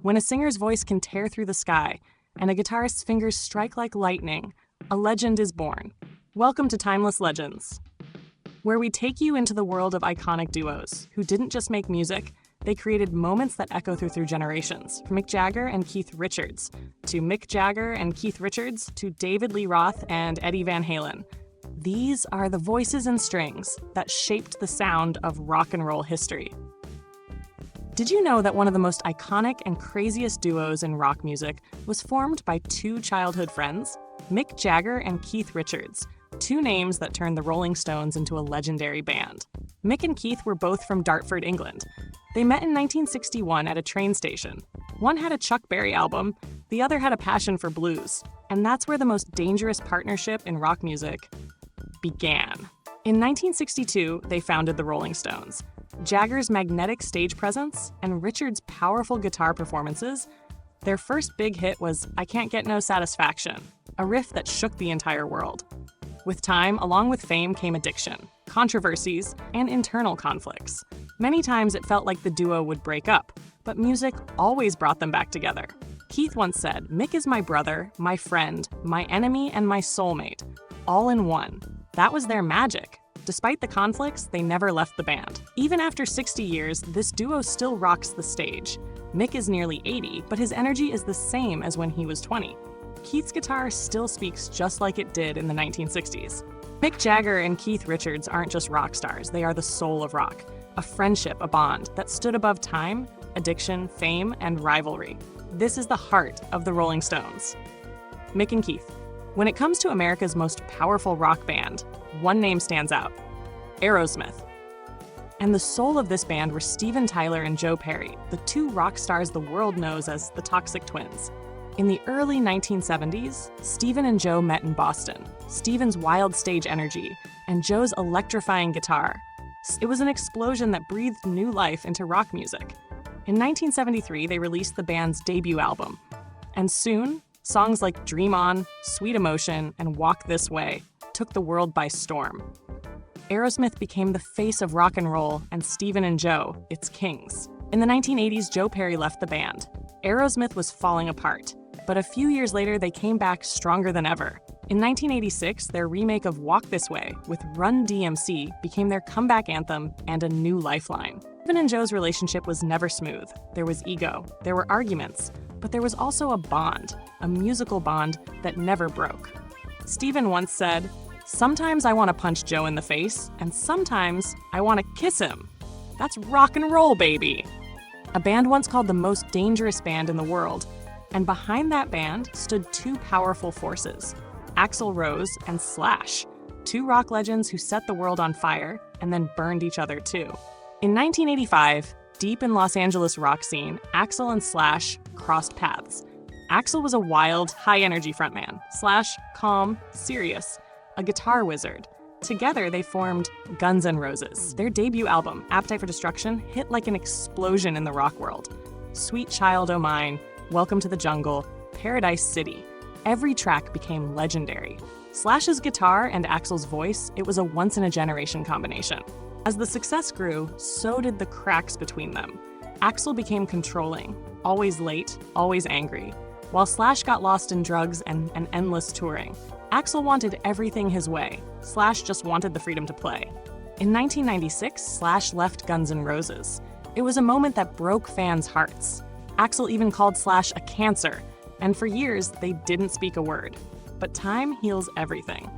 When a singer's voice can tear through the sky and a guitarist's fingers strike like lightning, a legend is born. Welcome to Timeless Legends, where we take you into the world of iconic duos who didn't just make music, they created moments that echo through generations, from Mick Jagger and Keith Richards, to Mick Jagger and Keith Richards, to David Lee Roth and Eddie Van Halen. These are the voices and strings that shaped the sound of rock and roll history. Did you know that one of the most iconic and craziest duos in rock music was formed by two childhood friends, Mick Jagger and Keith Richards, two names that turned the Rolling Stones into a legendary band? Mick and Keith were both from Dartford, England. They met in 1961 at a train station. One had a Chuck Berry album, the other had a passion for blues, and that's where the most dangerous partnership in rock music began. In 1962, they founded the Rolling Stones. Jagger's magnetic stage presence and Richards' powerful guitar performances, their first big hit was I Can't Get No Satisfaction, a riff that shook the entire world. With time, along with fame came addiction, controversies, and internal conflicts. Many times it felt like the duo would break up, but music always brought them back together. Keith once said, "Mick is my brother, my friend, my enemy, and my soulmate, all in one." That was their magic. Despite the conflicts, they never left the band. Even after 60 years, this duo still rocks the stage. Mick is nearly 80, but his energy is the same as when he was 20. Keith's guitar still speaks just like it did in the 1960s. Mick Jagger and Keith Richards aren't just rock stars, they are the soul of rock. A friendship, a bond that stood above time, addiction, fame, and rivalry. This is the heart of the Rolling Stones. Mick and Keith. When it comes to America's most powerful rock band, one name stands out: Aerosmith. And the soul of this band were Steven Tyler and Joe Perry, the two rock stars the world knows as the Toxic Twins. In the early 1970s, Steven and Joe met in Boston. Steven's wild stage energy and Joe's electrifying guitar. It was an explosion that breathed new life into rock music. In 1973, they released the band's debut album. And soon, songs like Dream On, Sweet Emotion, and Walk This Way took the world by storm. Aerosmith became the face of rock and roll, and Steven and Joe, its kings. In the 1980s, Joe Perry left the band. Aerosmith was falling apart, but a few years later, they came back stronger than ever. In 1986, their remake of Walk This Way with Run DMC became their comeback anthem and a new lifeline. Steven and Joe's relationship was never smooth. There was ego, there were arguments, but there was also a bond, a musical bond that never broke. Steven once said, "Sometimes I want to punch Joe in the face, and sometimes I want to kiss him. That's rock and roll, baby." A band once called the most dangerous band in the world, and behind that band stood two powerful forces, Axl Rose and Slash, two rock legends who set the world on fire and then burned each other too. In 1985, deep in Los Angeles rock scene, Axl and Slash crossed paths. Axl was a wild, high-energy frontman, Slash calm, serious, a guitar wizard. Together, they formed Guns N' Roses. Their debut album, Appetite for Destruction, hit like an explosion in the rock world. Sweet Child O' Mine, Welcome to the Jungle, Paradise City. Every track became legendary. Slash's guitar and Axl's voice, it was a once-in-a-generation combination. As the success grew, so did the cracks between them. Axl became controlling, always late, always angry, while Slash got lost in drugs and endless touring. Axl wanted everything his way. Slash just wanted the freedom to play. In 1996, Slash left Guns N' Roses. It was a moment that broke fans' hearts. Axl even called Slash a cancer, and for years, they didn't speak a word. But time heals everything.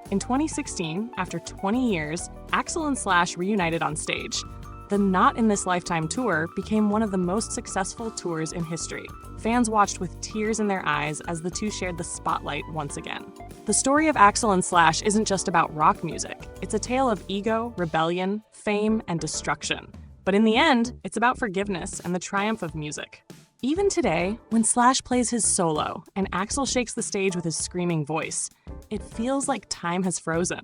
In 2016, after 20 years, Axl and Slash reunited on stage. The Not in This Lifetime tour became one of the most successful tours in history. Fans watched with tears in their eyes as the two shared the spotlight once again. The story of Axl and Slash isn't just about rock music. It's a tale of ego, rebellion, fame, and destruction. But in the end, it's about forgiveness and the triumph of music. Even today, when Slash plays his solo and Axl shakes the stage with his screaming voice, it feels like time has frozen.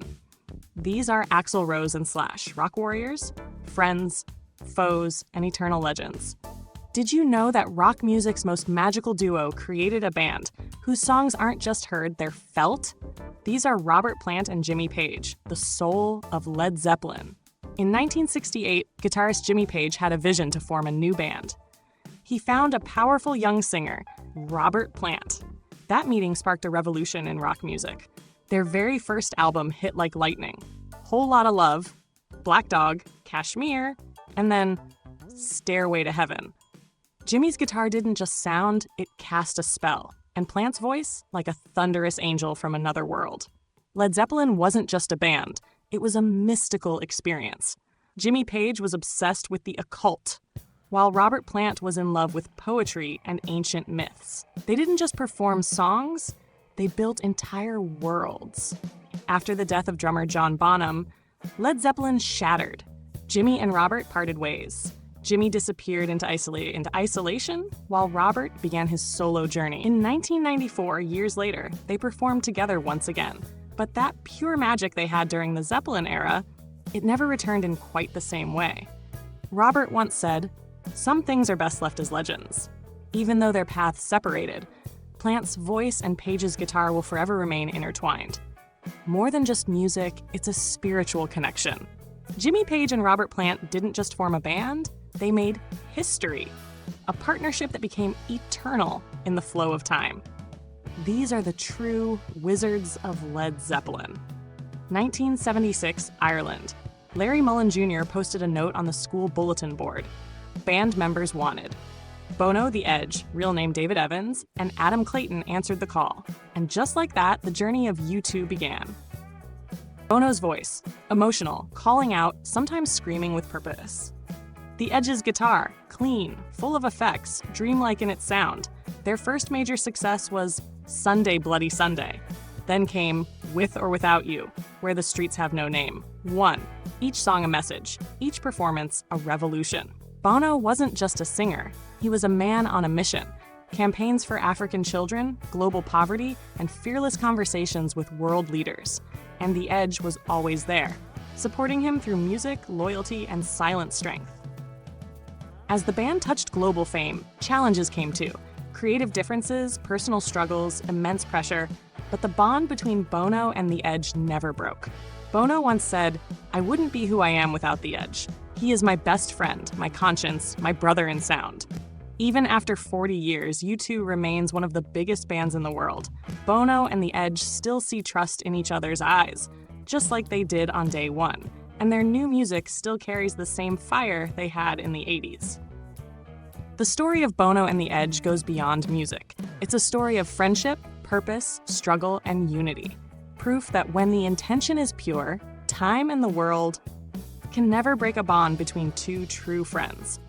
These are Axl Rose and Slash, rock warriors, friends, foes, and eternal legends. Did you know that rock music's most magical duo created a band whose songs aren't just heard, they're felt? These are Robert Plant and Jimmy Page, the soul of Led Zeppelin. In 1968, guitarist Jimmy Page had a vision to form a new band. He found a powerful young singer, Robert Plant. That meeting sparked a revolution in rock music. Their very first album hit like lightning. Whole Lotta Love, Black Dog, Kashmir, and then Stairway to Heaven. Jimmy's guitar didn't just sound, it cast a spell, and Plant's voice like a thunderous angel from another world. Led Zeppelin wasn't just a band, it was a mystical experience. Jimmy Page was obsessed with the occult, while Robert Plant was in love with poetry and ancient myths. They didn't just perform songs, they built entire worlds. After the death of drummer John Bonham, Led Zeppelin shattered. Jimmy and Robert parted ways. Jimmy disappeared into isolation, while Robert began his solo journey. In 1994, years later, they performed together once again. But that pure magic they had during the Zeppelin era, it never returned in quite the same way. Robert once said, "Some things are best left as legends." Even though their paths separated, Plant's voice and Page's guitar will forever remain intertwined. More than just music, it's a spiritual connection. Jimmy Page and Robert Plant didn't just form a band, they made history, a partnership that became eternal in the flow of time. These are the true wizards of Led Zeppelin. 1976, Ireland. Larry Mullen Jr. posted a note on the school bulletin board. Band members wanted. Bono, The Edge, real name David Evans, and Adam Clayton answered the call. And just like that, the journey of U2 began. Bono's voice, emotional, calling out, sometimes screaming with purpose. The Edge's guitar, clean, full of effects, dreamlike in its sound. Their first major success was Sunday Bloody Sunday. Then came With or Without You, Where the Streets Have No Name. One, each song a message, each performance a revolution. Bono wasn't just a singer, he was a man on a mission. Campaigns for African children, global poverty, and fearless conversations with world leaders. And The Edge was always there, supporting him through music, loyalty, and silent strength. As the band touched global fame, challenges came too. Creative differences, personal struggles, immense pressure, but the bond between Bono and The Edge never broke. Bono once said, "I wouldn't be who I am without The Edge. He is my best friend, my conscience, my brother in sound." Even after 40 years, U2 remains one of the biggest bands in the world. Bono and The Edge still see trust in each other's eyes, just like they did on day one, and their new music still carries the same fire they had in the 80s. The story of Bono and The Edge goes beyond music. It's a story of friendship, purpose, struggle, and unity. Proof that when the intention is pure, time and the world can never break a bond between two true friends.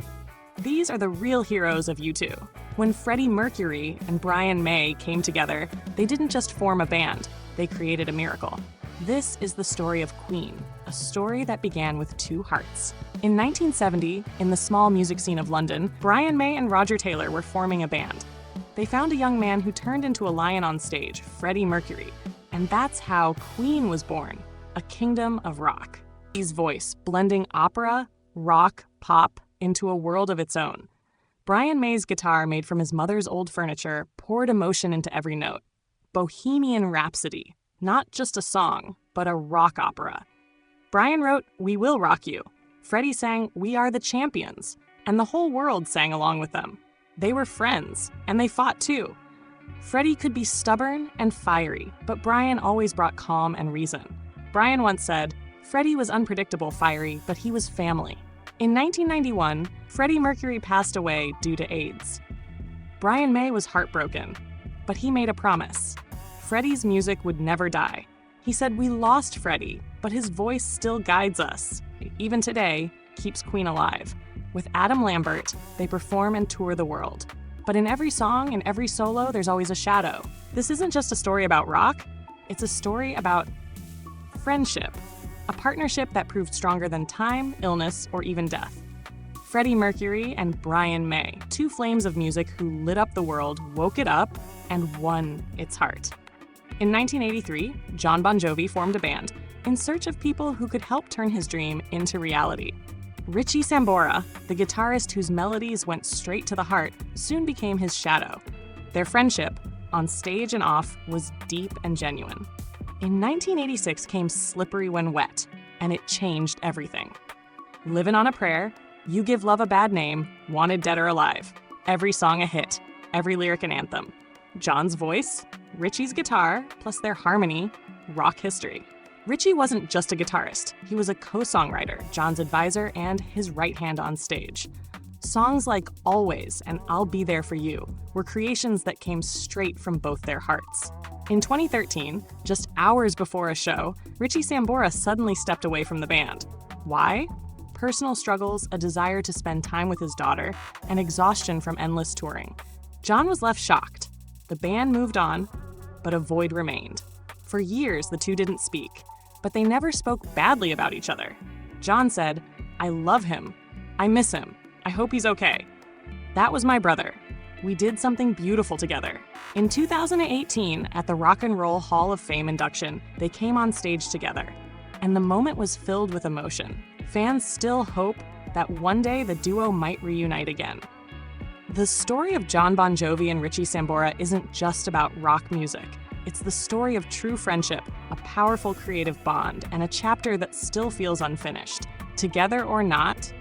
These are the real heroes of U2. When Freddie Mercury and Brian May came together, they didn't just form a band, they created a miracle. This is the story of Queen, a story that began with two hearts. In 1970, in the small music scene of London, Brian May and Roger Taylor were forming a band. They found a young man who turned into a lion on stage, Freddie Mercury, and that's how Queen was born, a kingdom of rock. His voice, blending opera, rock, pop, into a world of its own. Brian May's guitar, made from his mother's old furniture, poured emotion into every note. Bohemian Rhapsody, not just a song, but a rock opera. Brian wrote, "We Will Rock You." Freddie sang, "We Are the Champions," and the whole world sang along with them. They were friends, and they fought too. Freddie could be stubborn and fiery, but Brian always brought calm and reason. Brian once said, "Freddie was unpredictable, fiery, but he was family." In 1991, Freddie Mercury passed away due to AIDS. Brian May was heartbroken, but he made a promise. Freddie's music would never die. He said, "We lost Freddie, but his voice still guides us. Even today, keeps Queen alive." With Adam Lambert, they perform and tour the world. But in every song and every solo, there's always a shadow. This isn't just a story about rock, it's a story about friendship. A partnership that proved stronger than time, illness, or even death. Freddie Mercury and Brian May, two flames of music who lit up the world, woke it up, and won its heart. In 1983, Jon Bon Jovi formed a band in search of people who could help turn his dream into reality. Richie Sambora, the guitarist whose melodies went straight to the heart, soon became his shadow. Their friendship, on stage and off, was deep and genuine. In 1986 came Slippery When Wet, and it changed everything. Livin' on a Prayer, You Give Love a Bad Name, Wanted Dead or Alive. Every song a hit, every lyric an anthem. John's voice, Richie's guitar, plus their harmony, rock history. Richie wasn't just a guitarist. He was a co-songwriter, John's advisor, and his right hand on stage. Songs like Always and I'll Be There For You were creations that came straight from both their hearts. In 2013, just hours before a show, Richie Sambora suddenly stepped away from the band. Why? Personal struggles, a desire to spend time with his daughter, and exhaustion from endless touring. John was left shocked. The band moved on, but a void remained. For years, the two didn't speak, but they never spoke badly about each other. John said, "I love him. I miss him. I hope he's okay. That was my brother. We did something beautiful together." In 2018, at the Rock and Roll Hall of Fame induction, they came on stage together, and the moment was filled with emotion. Fans still hope that one day the duo might reunite again. The story of John Bon Jovi and Richie Sambora isn't just about rock music. It's the story of true friendship, a powerful creative bond, and a chapter that still feels unfinished. Together or not,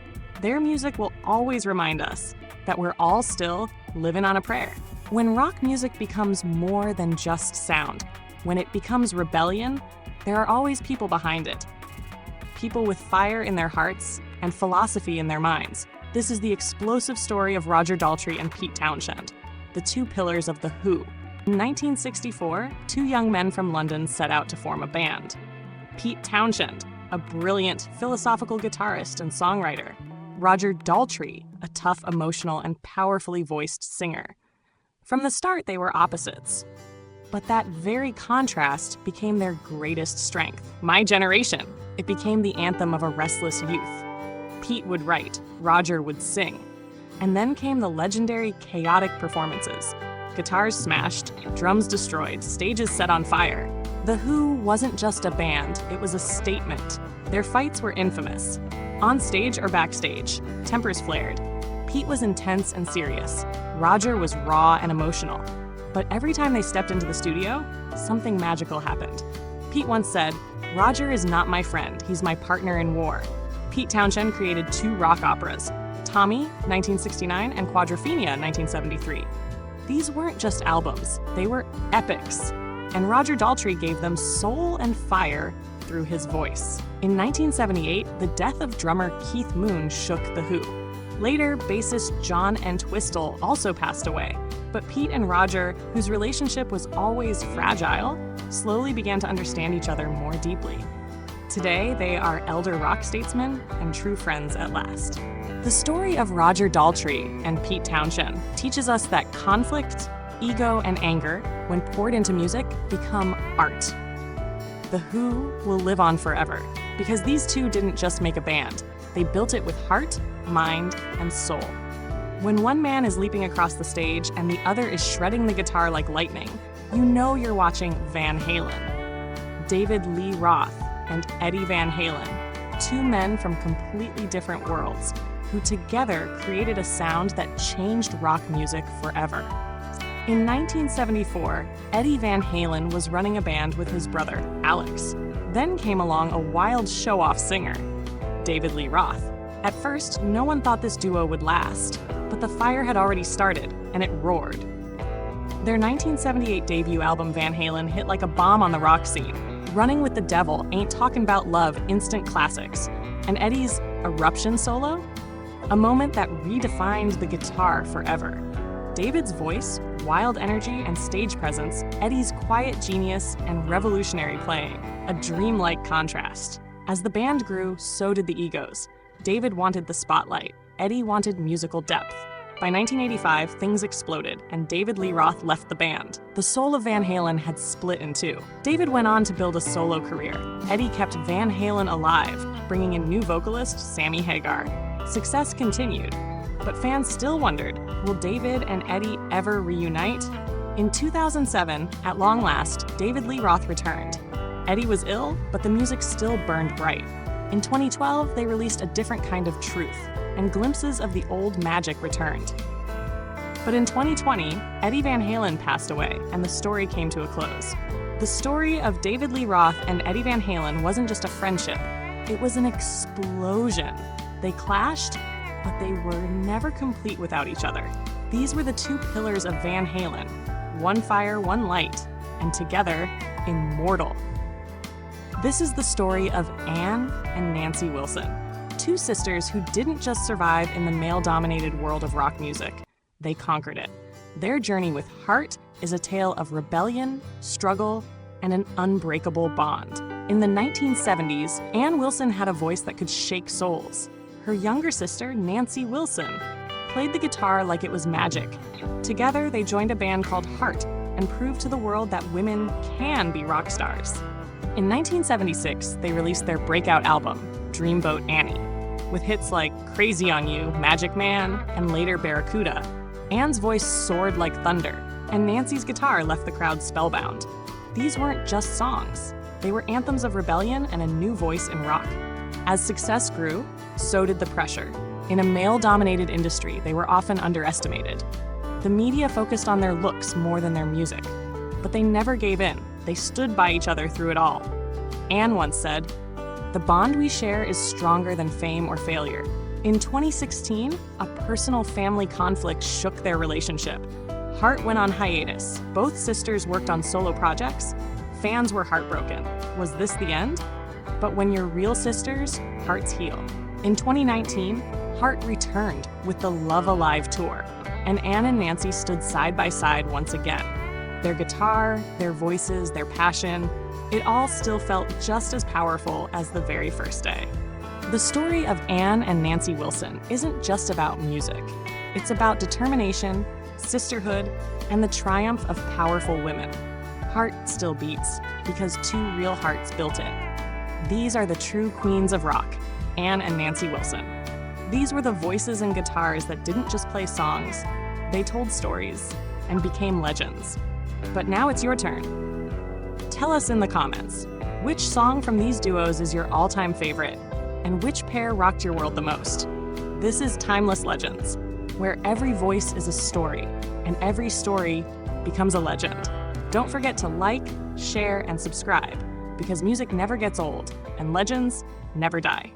their music will always remind us that we're all still living on a prayer. When rock music becomes more than just sound, when it becomes rebellion, there are always people behind it. People with fire in their hearts and philosophy in their minds. This is the explosive story of Roger Daltrey and Pete Townshend, the two pillars of The Who. In 1964, two young men from London set out to form a band. Pete Townshend, a brilliant philosophical guitarist and songwriter. Roger Daltrey, a tough, emotional, and powerfully voiced singer. From the start, they were opposites. But that very contrast became their greatest strength. My Generation. It became the anthem of a restless youth. Pete would write, Roger would sing. And then came the legendary chaotic performances. Guitars smashed, drums destroyed, stages set on fire. The Who wasn't just a band, it was a statement. Their fights were infamous. On stage or backstage, tempers flared. Pete was intense and serious. Roger was raw and emotional. But every time they stepped into the studio, something magical happened. Pete once said, "Roger is not my friend, he's my partner in war." Pete Townshend created two rock operas, Tommy, 1969, and Quadrophenia, 1973. These weren't just albums, they were epics. And Roger Daltrey gave them soul and fire through his voice. In 1978, the death of drummer Keith Moon shook The Who. Later, bassist John Entwistle also passed away, but Pete and Roger, whose relationship was always fragile, slowly began to understand each other more deeply. Today, they are elder rock statesmen and true friends at last. The story of Roger Daltrey and Pete Townshend teaches us that conflict, ego, and anger, when poured into music, become art. The Who will live on forever, because these two didn't just make a band, they built it with heart, mind, and soul. When one man is leaping across the stage and the other is shredding the guitar like lightning, you know you're watching Van Halen. David Lee Roth and Eddie Van Halen, two men from completely different worlds, who together created a sound that changed rock music forever. In 1974, Eddie Van Halen was running a band with his brother, Alex. Then came along a wild show-off singer, David Lee Roth. At first, no one thought this duo would last, but the fire had already started, and it roared. Their 1978 debut album Van Halen hit like a bomb on the rock scene. Running with the Devil, Ain't Talkin' About Love, instant classics. And Eddie's Eruption solo? A moment that redefined the guitar forever. David's voice, wild energy, and stage presence, Eddie's quiet genius and revolutionary playing, a dreamlike contrast. As the band grew, so did the egos. David wanted the spotlight, Eddie wanted musical depth. By 1985, things exploded, and David Lee Roth left the band. The soul of Van Halen had split in two. David went on to build a solo career. Eddie kept Van Halen alive, bringing in new vocalist Sammy Hagar. Success continued, but fans still wondered, will David and Eddie ever reunite? In 2007, at long last, David Lee Roth returned. Eddie was ill, but the music still burned bright. In 2012, they released a different kind of truth, and glimpses of the old magic returned. But in 2020, Eddie Van Halen passed away, and the story came to a close. The story of David Lee Roth and Eddie Van Halen wasn't just a friendship, it was an explosion. They clashed, but they were never complete without each other. These were the two pillars of Van Halen, one fire, one light, and together, immortal. This is the story of Ann and Nancy Wilson, two sisters who didn't just survive in the male-dominated world of rock music, they conquered it. Their journey with Heart is a tale of rebellion, struggle, and an unbreakable bond. In the 1970s, Ann Wilson had a voice that could shake souls. Her younger sister, Nancy Wilson, played the guitar like it was magic. Together, they joined a band called Heart and proved to the world that women can be rock stars. In 1976, they released their breakout album, Dreamboat Annie. With hits like Crazy on You, Magic Man, and later Barracuda, Ann's voice soared like thunder, and Nancy's guitar left the crowd spellbound. These weren't just songs. They were anthems of rebellion and a new voice in rock. As success grew, so did the pressure. In a male-dominated industry, they were often underestimated. The media focused on their looks more than their music. But they never gave in. They stood by each other through it all. Ann once said, "The bond we share is stronger than fame or failure." In 2016, a personal family conflict shook their relationship. Heart went on hiatus. Both sisters worked on solo projects. Fans were heartbroken. Was this the end? But when you're real sisters, hearts heal. In 2019, Heart returned with the Love Alive tour, and Ann and Nancy stood side by side once again. Their guitar, their voices, their passion, it all still felt just as powerful as the very first day. The story of Ann and Nancy Wilson isn't just about music. It's about determination, sisterhood, and the triumph of powerful women. Heart still beats because two real hearts built it. These are the true queens of rock, Ann and Nancy Wilson. These were the voices and guitars that didn't just play songs, they told stories and became legends. But now it's your turn. Tell us in the comments, which song from these duos is your all-time favorite, and which pair rocked your world the most? This is Timeless Legends, where every voice is a story, and every story becomes a legend. Don't forget to like, share, and subscribe, because music never gets old, and legends never die.